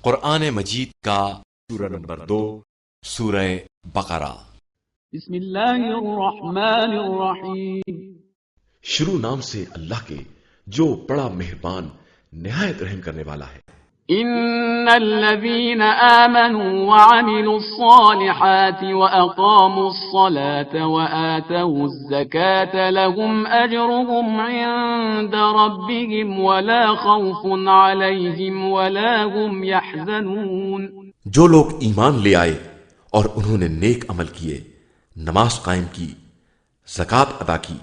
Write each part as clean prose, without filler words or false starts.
قرآن مجید کا سورہ نمبر 2 سورہ بقرہ۔ بسم اللہ الرحمن الرحیم۔ شروع نام سے اللہ کے جو بڑا مہربان نہایت رحم کرنے والا ہے۔ ان الذين آمنوا وعملوا الصالحات واقاموا الصلاة وآتوا الزكاة لهم اجرهم عند ربهم ولا خوف عليهم ولا هم يحزنون۔ جو لوگ ایمان لے آئے اور انہوں نے نیک عمل کیے، نماز قائم کی، زکوٰۃ ادا کی،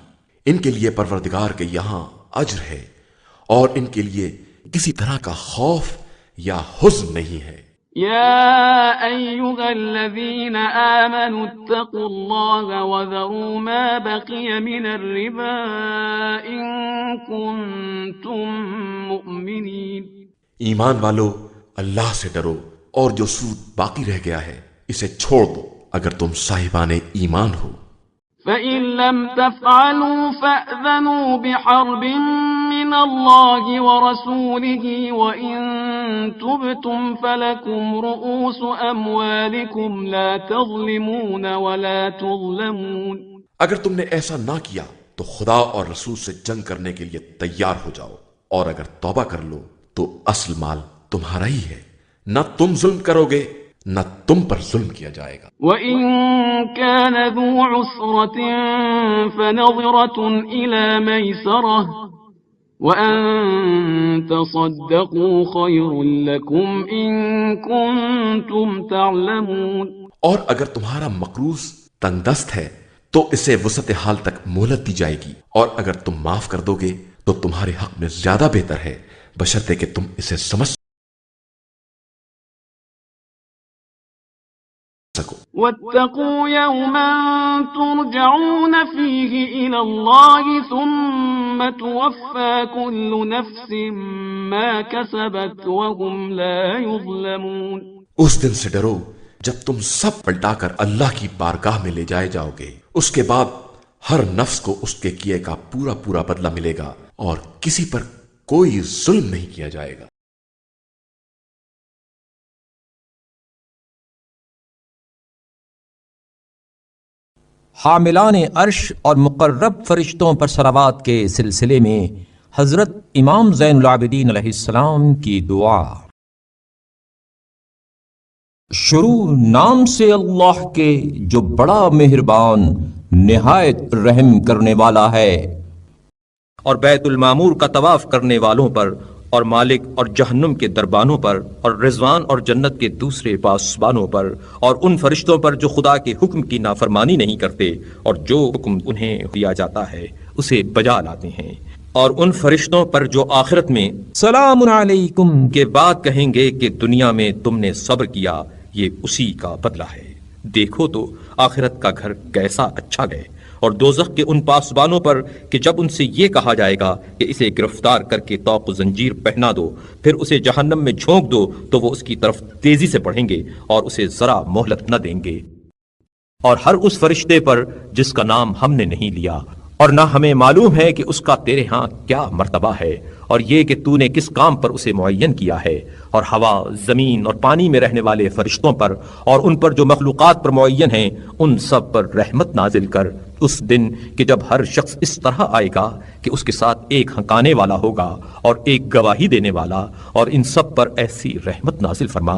ان کے لیے پروردگار کے یہاں اجر ہے اور ان کے لیے کسی طرح کا خوف یا حزن نہیں ہے۔ يا أيها الذين آمنوا اتقوا الله وذروا ما بقي من الربا إن كنتم مؤمنين۔ ایمان والو، اللہ سے ڈرو اور جو سود باقی رہ گیا ہے اسے چھوڑ دو اگر تم صاحبان ایمان ہو۔ فَإِن لَّمْ تَفْعَلُوا فَأْذَنُوا بِحَرْبٍ مِّنَ اللَّهِ وَرَسُولِهِ وَإِن تُبْتُمْ فَلَكُمْ رُءُوسُ أَمْوَالِكُمْ لَا تَظْلِمُونَ وَلَا تُظْلَمُونَ۔ اگر تم نے ایسا نہ کیا تو خدا اور رسول سے جنگ کرنے کے لیے تیار ہو جاؤ، اور اگر توبہ کر لو تو اصل مال تمہارا ہی ہے، نہ تم ظلم کرو گے نہ تم پر ظلم کیا جائے گا۔ وَإِن كَانَ ذُو عُسْرَةٍ فَنَظِرَةٌ إِلَى مَيْسَرَةٍ وَأَن تَصَدَّقُوا خَيْرٌ لَّكُمْ إِن كُنتُمْ تَعْلَمُونَ۔ اور اگر تمہارا مقروض تنگ دست ہے تو اسے وسعت حال تک مہلت دی جائے گی، اور اگر تم معاف کر دو گے تو تمہارے حق میں زیادہ بہتر ہے، بشرطے کہ تم اسے سمجھ سکو۔ وَاتَّقُوا يَوْمًا تُرْجَعُونَ فِيهِ إِلَى اللَّهِ ثُمَّ تُوَفَّى كُلُّ نَفْسٍ مَّا كَسَبَتْ وَهُمْ لَا يُظْلَمُونَ۔ اس دن سے ڈرو جب تم سب پلٹا کر اللہ کی بارگاہ میں لے جائے جاؤ گے، اس کے بعد ہر نفس کو اس کے کیے کا پورا پورا بدلہ ملے گا اور کسی پر کوئی ظلم نہیں کیا جائے گا۔ حاملان عرش اور مقرب فرشتوں پر صلوات کے سلسلے میں حضرت امام زین العابدین علیہ السلام کی دعا۔ شروع نام سے اللہ کے جو بڑا مہربان نہایت رحم کرنے والا ہے۔ اور بیت المعمور کا طواف کرنے والوں پر اور مالک اور جہنم کے دربانوں پر اور رضوان اور جنت کے دوسرے پاسبانوں پر اور ان فرشتوں پر جو خدا کے حکم کی نافرمانی نہیں کرتے اور جو حکم انہیں دیا جاتا ہے اسے بجا لاتے ہیں، اور ان فرشتوں پر جو آخرت میں سلام علیکم کے بعد کہیں گے کہ دنیا میں تم نے صبر کیا، یہ اسی کا بدلہ ہے۔ دیکھو تو آخرت کا گھر کیسا اچھا ہے۔ اور دوزخ کے ان پاسبانوں پر کہ جب ان سے یہ کہا جائے گا کہ اسے گرفتار کر کے طوق زنجیر پہنا دو، پھر اسے جہنم میں جھونک دو، تو وہ اس کی طرف تیزی سے بڑھیں گے اور اسے ذرا مہلت نہ دیں گے۔ اور ہر اس فرشتے پر جس کا نام ہم نے نہیں لیا اور نہ ہمیں معلوم ہے کہ اس کا تیرے ہاں کیا مرتبہ ہے، اور یہ کہ تو نے کس کام پر اسے معین کیا ہے، اور ہوا، زمین اور پانی میں رہنے والے فرشتوں پر اور ان پر جو مخلوقات پر معین ہیں ان سب پر رحمت نازل کر اس دن کہ جب ہر شخص اس طرح آئے گا کہ اس کے ساتھ ایک ہنکانے والا ہوگا اور ایک گواہی دینے والا، اور ان سب پر ایسی رحمت نازل فرما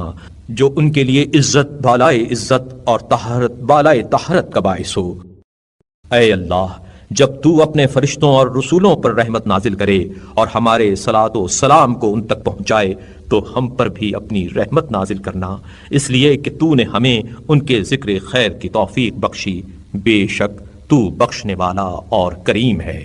جو ان کے لیے عزت بالائے عزت اور طہارت بالائے طہارت کا باعث ہو۔ اے اللہ، جب تو اپنے فرشتوں اور رسولوں پر رحمت نازل کرے اور ہمارے صلاۃ و سلام کو ان تک پہنچائے تو ہم پر بھی اپنی رحمت نازل کرنا، اس لیے کہ تو نے ہمیں ان کے ذکر خیر کی توفیق بخشی، بے شک تو بخشنے والا اور کریم ہے۔